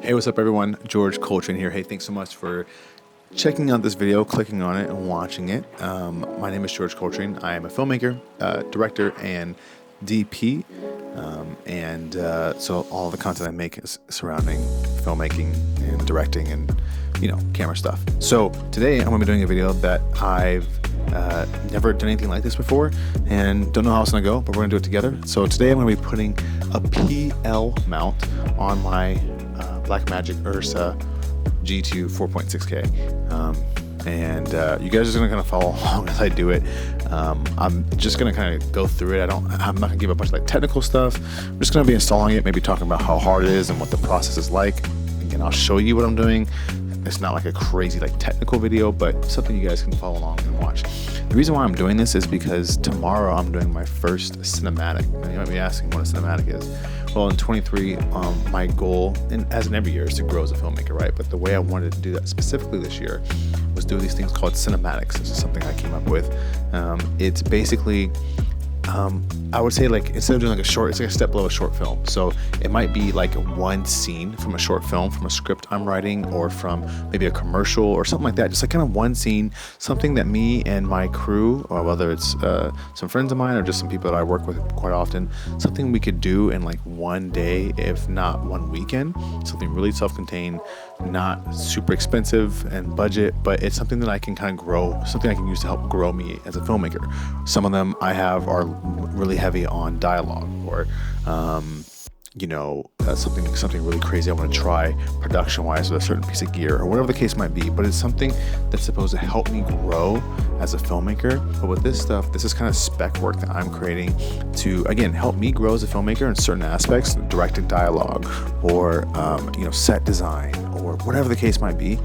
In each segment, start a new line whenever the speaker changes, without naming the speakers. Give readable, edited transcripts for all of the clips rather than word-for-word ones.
Hey, what's up everyone? George Coltrane here. Hey, thanks so much for checking out this video, clicking on it and watching it. My name is George Coltrane. I am a filmmaker, director, and DP. So all the content I make is surrounding filmmaking and directing and, camera stuff. So today I'm going to be doing a video that I've never done anything like this before and don't know how it's going to go, but we're going to do it together. So today I'm going to be putting a PL mount on my Blackmagic Ursa G2 4.6K. You guys are just gonna kind of follow along as I do it. I'm just gonna kind of go through it. I'm not gonna give a bunch of like technical stuff. I'm just gonna be installing it, maybe talking about how hard it is and what the process is like. Again, I'll show you what I'm doing. It's not like a crazy like technical video, but something you guys can follow along and watch. The reason why I'm doing this is because tomorrow I'm doing my first cinematic. Now you might be asking what a cinematic is. Well, in 23, my goal, and as in every year, is to grow as a filmmaker, right? But the way I wanted to do that specifically this year was do these things called cinematics. This is something I came up with. It's basically, I would say, like, instead of doing like a short, it's like a step below a short film. So it might be like one scene from a short film, from a script I'm writing, or from maybe a commercial or something like that. Just like kind of one scene, something that me and my crew, or whether it's some friends of mine or just some people that I work with quite often, something we could do in like one day, if not one weekend. Something really self-contained, not super expensive and budget, but it's something that I can kind of grow, something I can use to help grow me as a filmmaker. Some of them I have are really heavy on dialogue, or something really crazy I want to try production wise with a certain piece of gear, or whatever the case might be. But it's something that's supposed to help me grow as a filmmaker. But with this stuff, this is kind of spec work that I'm creating to, again, help me grow as a filmmaker in certain aspects, directing dialogue, or set design, or whatever the case might be.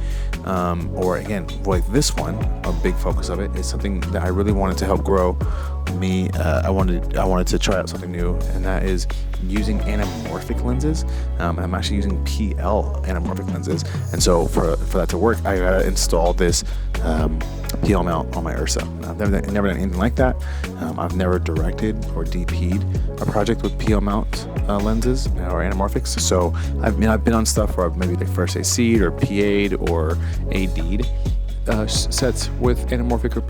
Or again, like this one, a big focus of it is something that I really wanted to help grow me. I wanted to try out something new, and that is using anamorphic lenses. And I'm actually using PL anamorphic lenses. And so for that to work, I gotta install this PL mount on my Ursa. I've never done anything like that. I've never directed or DP'd a project with PL mount lenses or anamorphics. So I've been on stuff where I've maybe like first AC'd or PA'd or AD'd sets with anamorphic or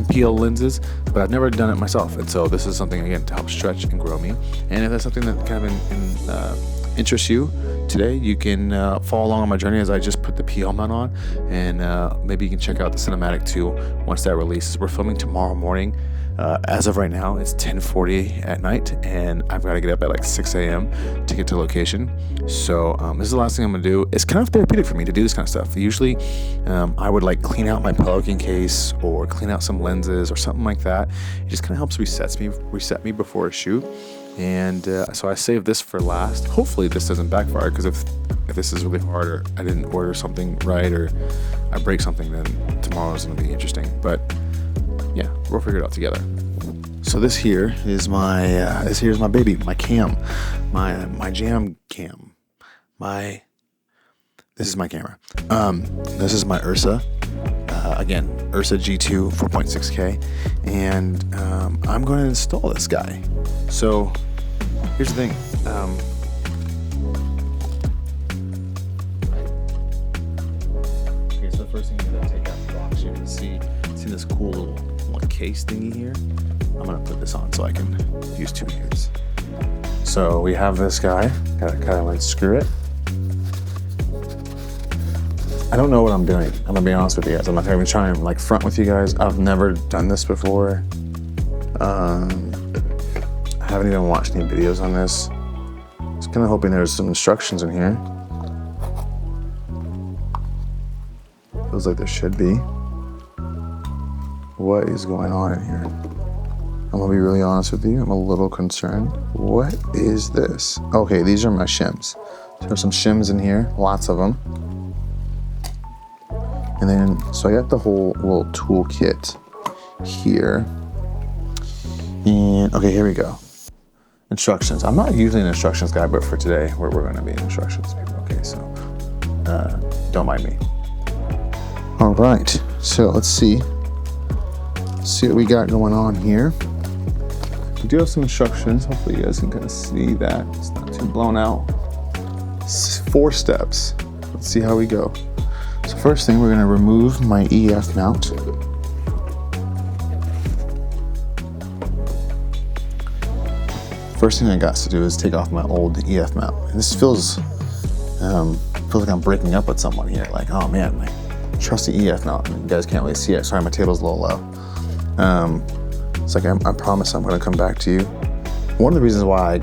PL lenses, but I've never done it myself. And so this is something, again, to help stretch and grow me. And if that's something that kind of interests you today, you can follow along on my journey as I just put the PL mount on, and maybe you can check out the cinematic too once that releases. We're filming tomorrow morning. As of right now, it's 10:40 at night, and I've got to get up at like 6 a.m. to get to location. So this is the last thing I'm gonna do. It's kind of therapeutic for me to do this kind of stuff. Usually, I would like clean out my Pelican case or clean out some lenses or something like that. It just kind of helps reset me before a shoot. And so I saved this for last. Hopefully this doesn't backfire, because if this is really hard, or I didn't order something right, or I break something, then tomorrow's gonna be interesting. But yeah, we'll figure it out together. So this here is my here's my baby, my cam, my jam cam. This is my camera. This is my Ursa. Again, Ursa G2 4.6K, and I'm going to install this guy. So here's the thing. Okay, so the first thing I'm going to take out the box, you can see this cool little case thingy here. I'm gonna put this on so I can use two hands. So we have this guy. Gotta kind of unscrew it. I don't know what I'm doing. I'm gonna be honest with you guys. I'm not gonna even try and like front with you guys. I've never done this before. I haven't even watched any videos on this. Just kind of hoping there's some instructions in here. Feels like there should be. What is going on in here? I'm gonna be really honest with you. I'm a little concerned. What is this? Okay, these are my shims. There's some shims in here, lots of them. And then, so I got the whole little toolkit here. And okay, here we go. Instructions. I'm not usually an instructions guy, but for today, we're gonna be instructions people. Okay, so don't mind me. All right, so let's see what we got going on here. We do have some instructions. Hopefully you guys can kind of see that. It's not too blown out. 4 steps. Let's see how we go. So first thing, we're gonna remove my EF mount. First thing I got to do is take off my old EF mount. And this feels like I'm breaking up with someone here. Like, oh man, like, trusty EF mount. You guys can't really see it. Sorry, my table's a little low. It's like, I promise I'm gonna come back to you. One of the reasons why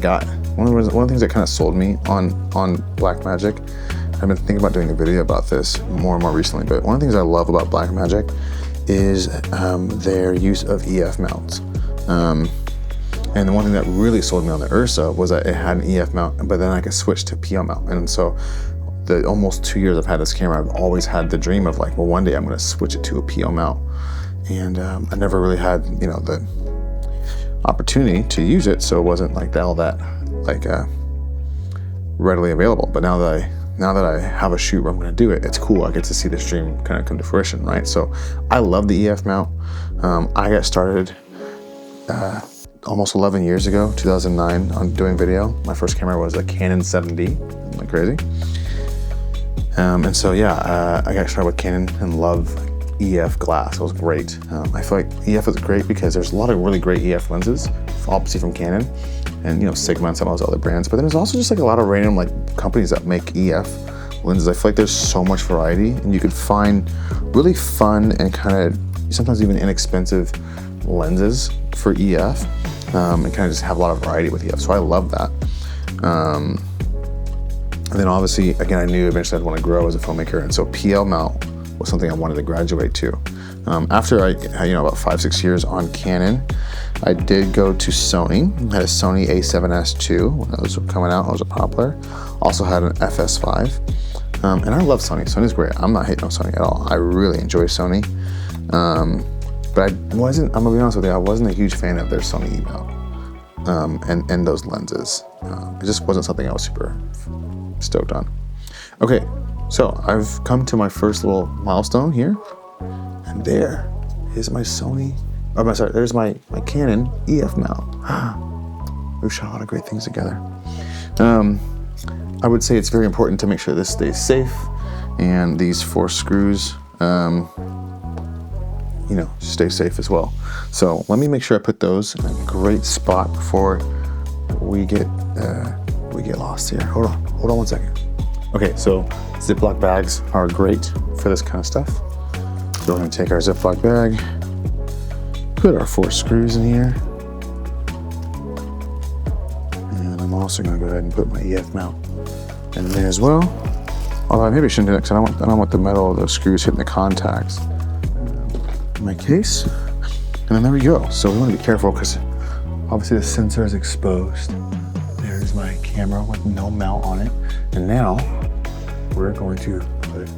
one of the things that kind of sold me on Blackmagic, I've been thinking about doing a video about this more and more recently, but one of the things I love about Blackmagic is their use of EF mounts. And the one thing that really sold me on the Ursa was that it had an EF mount, but then I could switch to PL mount. And so the almost 2 years I've had this camera, I've always had the dream of like, well, one day I'm gonna switch it to a PL mount. And I never really had, you know, the opportunity to use it, so it wasn't like all that readily available. But now that I have a shoot where I'm gonna do it, it's cool. I get to see this dream kind of come to fruition, right? So I love the EF mount. I got started almost 11 years ago, 2009, on doing video. My first camera was a Canon 7D, isn't that crazy? And so yeah, I got started with Canon and love EF glass. It was great. I feel like EF is great because there's a lot of really great EF lenses, obviously from Canon, and you know, Sigma and some of those other brands. But then there's also just like a lot of random like companies that make EF lenses. I feel like there's so much variety, and you could find really fun and kind of sometimes even inexpensive lenses for EF, and kind of just have a lot of variety with EF. So I love that. And then obviously, again, I knew eventually I'd want to grow as a filmmaker, and so PL mount was something I wanted to graduate to. After I, about 5-6 years on Canon, I did go to Sony. I had a Sony A7S II when those were coming out. I was a popular. Also had an FS5, and I love Sony. Sony's great. I'm not hating on Sony at all. I really enjoy Sony, but I'm gonna be honest with you, I wasn't a huge fan of their Sony mount and those lenses. It just wasn't something I was super stoked on. Okay. So I've come to my first little milestone here, and there is my there's my Canon EF mount. We've shot a lot of great things together. I would say it's very important to make sure this stays safe, and these 4 screws, stay safe as well. So let me make sure I put those in a great spot before we get lost here. Hold on 1 second. Okay, so Ziploc bags are great for this kind of stuff. So we're gonna take our Ziploc bag, put our 4 screws in here, and I'm also gonna go ahead and put my EF mount in there as well. Although maybe I shouldn't do that because I don't want the metal of those screws hitting the contacts in my case. And then there we go. So we want to be careful because obviously the sensor is exposed. There's my camera with no mount on it. And now we're going to put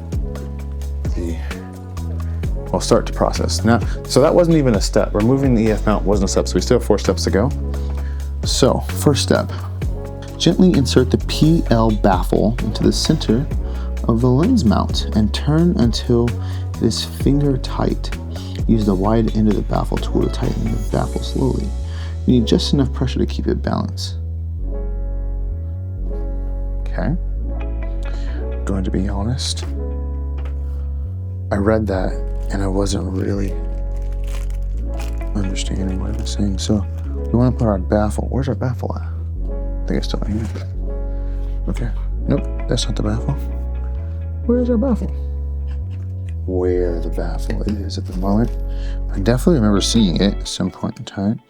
start to process. Now, so that wasn't even a step. Removing the EF mount wasn't a step, so we still have 4 steps to go. So first step, gently insert the PL baffle into the center of the lens mount and turn until it is finger tight. Use the wide end of the baffle tool to tighten the baffle slowly. You need just enough pressure to keep it balanced. Okay. Going to be honest, I read that and I wasn't really understanding what it was saying. So we want to put our baffle. Where's our baffle at? I think it's still right here. Okay. Nope, that's not the baffle. Where's our baffle? Where the baffle is at the moment. I definitely remember seeing it at some point in time.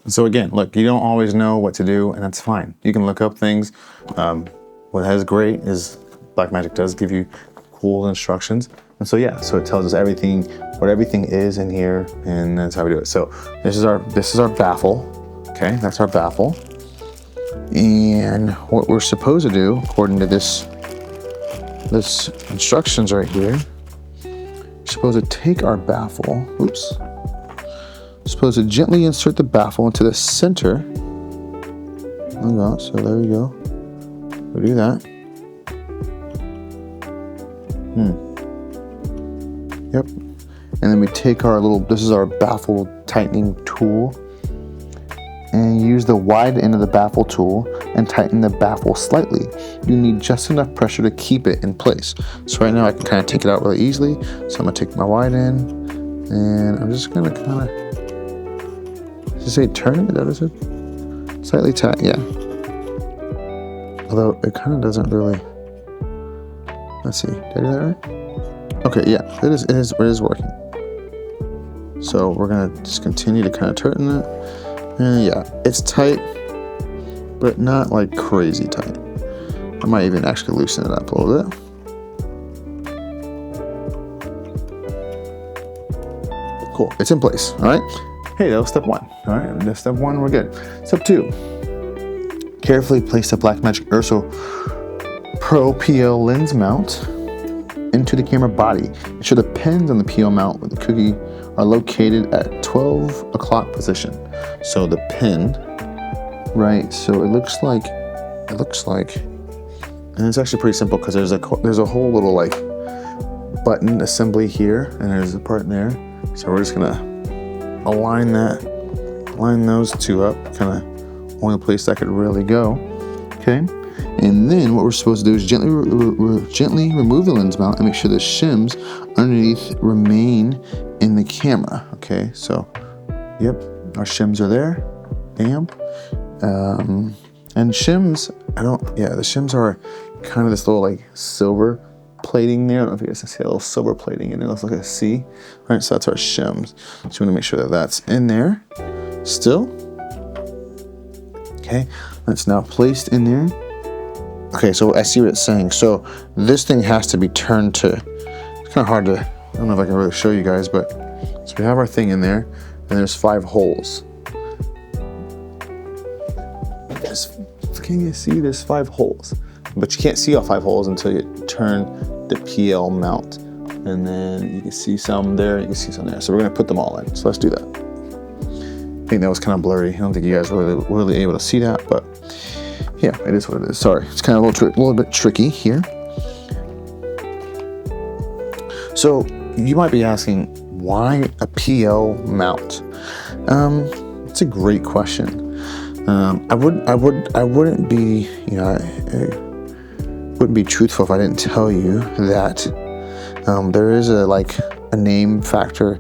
So again, look, you don't always know what to do, and that's fine. You can look up things. What is great is Blackmagic does give you cool instructions. And so yeah, so it tells us everything, what everything is in here, and that's how we do it. So this is our baffle. Okay, that's our baffle. And what we're supposed to do, according to this instructions right here, we're supposed to take our baffle, supposed to gently insert the baffle into the center. So there we go. We'll do that. Yep. And then we take our this is our baffle tightening tool, and use the wide end of the baffle tool and tighten the baffle slightly. You need just enough pressure to keep it in place. So right now I can kind of take it out really easily. So I'm gonna take my wide in, and I'm just gonna kind of, does it say turn it? That is it? Slightly tight, yeah. Although it kind of doesn't really, let's see, did I do that right? Okay, yeah, it is working. So we're gonna just continue to kind of turn it. And yeah, it's tight, but not like crazy tight. I might even actually loosen it up a little bit. Cool, it's in place, all right? Hey, that was step one, all right? That's step one, we're good. Step two, carefully place the Blackmagic Ursa Pro PL lens mount into the camera body. Ensure the pins on the PL mount with the cookie are located at 12 o'clock position. So the pin, right? So it looks like, and it's actually pretty simple because there's a whole little like button assembly here, and there's a part in there. So we're just gonna align those two up, kind of only place that could really go. Okay. And then what we're supposed to do is gently remove the lens mount and make sure the shims underneath remain in the camera. Okay, so, yep, our shims are there. Bam. And shims, the shims are kind of this little like silver plating there. I don't know if you guys can see a little silver plating in it. It looks like a C. All right, so that's our shims. So we want to make sure that that's in there still. Okay, that's now placed in there. Okay, so I see what it's saying. So this thing has to be turned to, it's kind of hard to, I don't know if I can really show you guys, but so we have our thing in there, and there's 5 holes. Can you see there's 5 holes? But you can't see all 5 holes until you turn the PL mount. And then you can see some there, you can see some there. So we're gonna put them all in, so let's do that. I think that was kind of blurry. I don't think you guys were really able to see that, but yeah, it is what it is. Sorry, it's kind of a little bit tricky here. So you might be asking, why a PL mount? It's a great question. I wouldn't be, I wouldn't be truthful if I didn't tell you that there is a name factor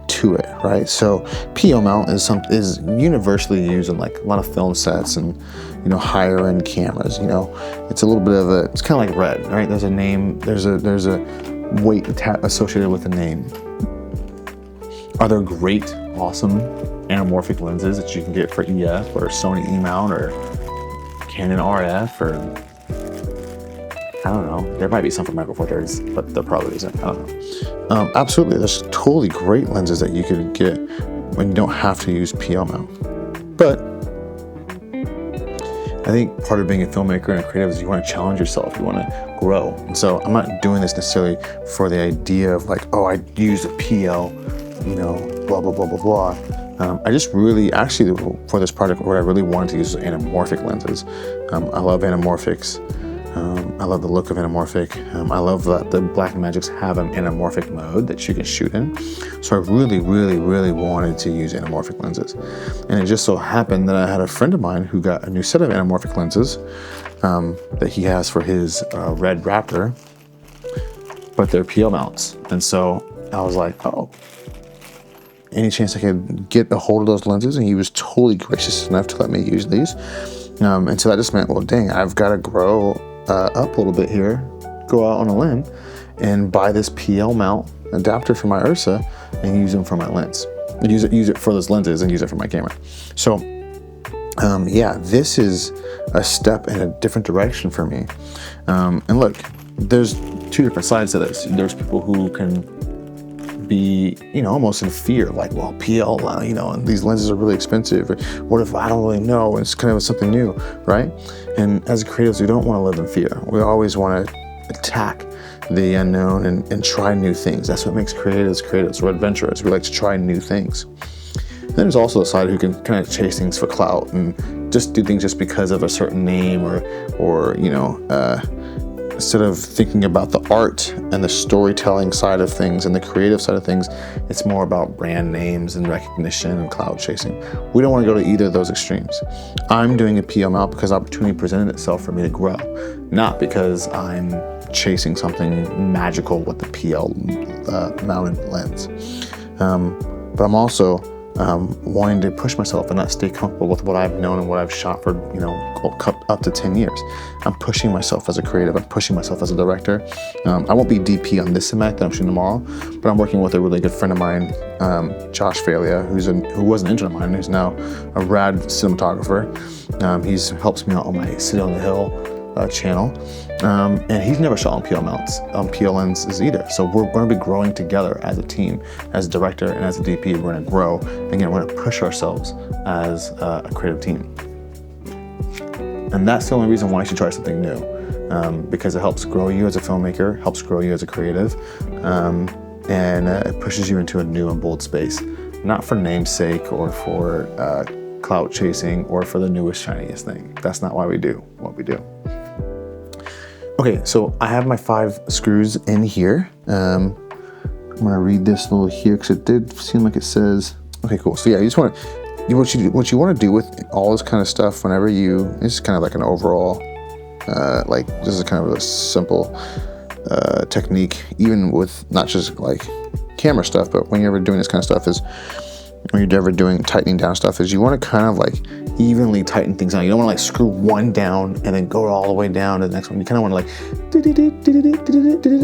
to it, right? So PL mount is universally used in like a lot of film sets and higher end cameras. It's a little bit of it's kind of like red, right? There's a name, there's a weight associated with the name. Are there great, awesome anamorphic lenses that you can get for EF or Sony E mount or Canon RF or I don't know. There might be some for Micro Four Thirds, but there probably isn't. I don't know. Absolutely, there's totally great lenses that you could get when you don't have to use PL mount. But I think part of being a filmmaker and a creative is you want to challenge yourself. You want to grow. And so I'm not doing this necessarily for the idea of like, oh, I use a PL, blah, blah, blah, blah, blah. I just really, actually, for this project, what I really wanted to use was anamorphic lenses. I love anamorphics. I love the look of anamorphic. I love that the Blackmagics have an anamorphic mode that you can shoot in. So I really, really, really wanted to use anamorphic lenses. And it just so happened that I had a friend of mine who got a new set of anamorphic lenses that he has for his Red Raptor, but they're PL mounts. And so I was like, oh, any chance I could get a hold of those lenses? And he was totally gracious enough to let me use these. And so that just meant, well, dang, I've got to grow up a little bit here, go out on a limb and buy this PL mount adapter for my Ursa and use them for my lens. Use it for those lenses and use it for my camera. So yeah, this is a step in a different direction for me. And look, there's 2 different sides to this. There's people who can be, almost in fear, like, well, PL, and these lenses are really expensive. What if I don't really know? It's kind of something new, right? And as creatives, we don't want to live in fear. We always want to attack the unknown and try new things. That's what makes creatives. We're adventurers. We like to try new things. And then there's also a side who can kind of chase things for clout and just do things just because of a certain name or instead of thinking about the art and the storytelling side of things and the creative side of things, it's more about brand names and recognition and cloud chasing. We don't want to go to either of those extremes. I'm doing a PL mount because opportunity presented itself for me to grow, not because I'm chasing something magical with the PL mounted lens. But I'm also wanting to push myself and not stay comfortable with what I've known and what I've shot for, up to 10 years. I'm pushing myself as a creative. I'm pushing myself as a director. I won't be DP on this cinematic that I'm shooting tomorrow, but I'm working with a really good friend of mine, Josh Falia, who was an intern of mine, who's now a rad cinematographer. He helps me out on my City on the Hill channel, and he's never shot on PL mounts, on PL lenses either. So we're going to be growing together as a team, as a director and as a DP. We're going to grow. Again, we're going to push ourselves as a creative team. And that's the only reason why you should try something new, because it helps grow you as a filmmaker, helps grow you as a creative, and it pushes you into a new and bold space, not for namesake or for clout chasing or for the newest, shiniest thing. That's not why we do what we do. Okay, so I have my 5 screws in here. I'm gonna read this little here because it did seem like it says, okay, cool. So yeah, you just want to, what you want to do with all this kind of stuff whenever this is kind of like an overall, this is kind of a simple technique, even with not just like camera stuff, but when you're ever doing this kind of stuff when you're ever doing tightening down stuff, is you want to kind of like evenly tighten things down. You don't want to like screw one down and then go all the way down to the next one. You kind of want to like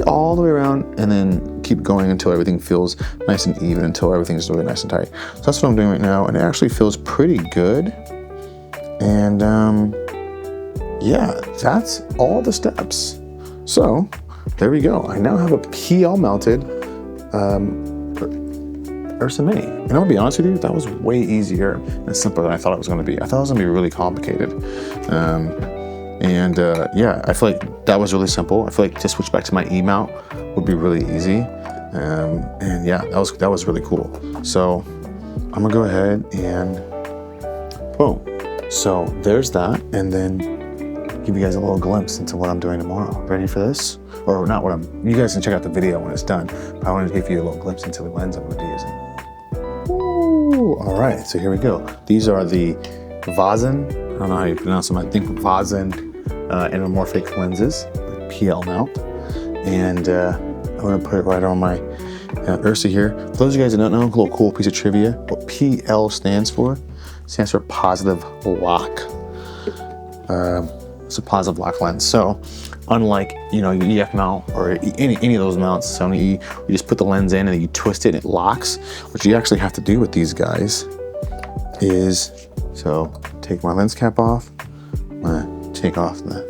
all the way around and then keep going until everything feels nice and even, until everything's really nice and tight. So that's what I'm doing right now, and it actually feels pretty good. And yeah, that's all the steps. So there we go. I now have a PL mounted Ursa Mini. And I'm gonna be honest with you, that was way easier and simpler than I thought it was gonna be. I thought it was gonna be really complicated. Yeah, I feel like that was really simple. I feel like to switch back to my E mount would be really easy. And yeah, that was really cool. So I'm gonna go ahead and boom. So there's that, and then give you guys a little glimpse into what I'm doing tomorrow. Ready for this? Or not you guys can check out the video when it's done. But I wanted to give you a little glimpse into the lens I'm gonna be using. Ooh, all right, so here we go. These are the Vazen, I don't know how you pronounce them, I think Vazen anamorphic lenses, PL mount. And I'm gonna put it right on my Ursa here. For those of you guys that don't know, a little cool piece of trivia, what PL stands for positive lock. It's a positive lock lens. So unlike, your EF mount or any of those mounts, Sony E, you just put the lens in and you twist it and it locks. What you actually have to do with these guys is, so take my lens cap off, I'm gonna take off the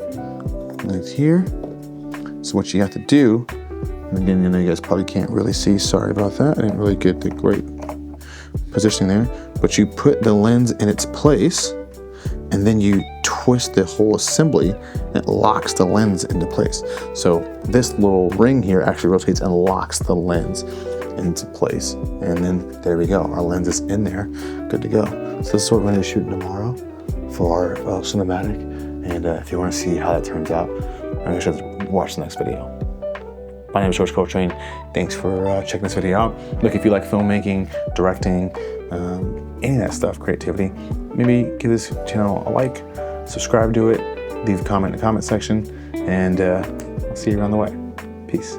lens here. So what you have to do, and again, you guys probably can't really see, sorry about that. I didn't really get the great positioning there, but you put the lens in its place and then you twist the whole assembly and it locks the lens into place. So this little ring here actually rotates and locks the lens into place. And then there we go, our lens is in there, good to go. So this is what we're gonna shoot tomorrow for our cinematic. And if you wanna see how that turns out, I'm gonna watch the next video. My name is George Coltrane. Thanks for checking this video out. Look, if you like filmmaking, directing, any of that stuff, creativity, maybe give this channel a like, subscribe to it, leave a comment in the comment section, and I'll see you around the way. Peace.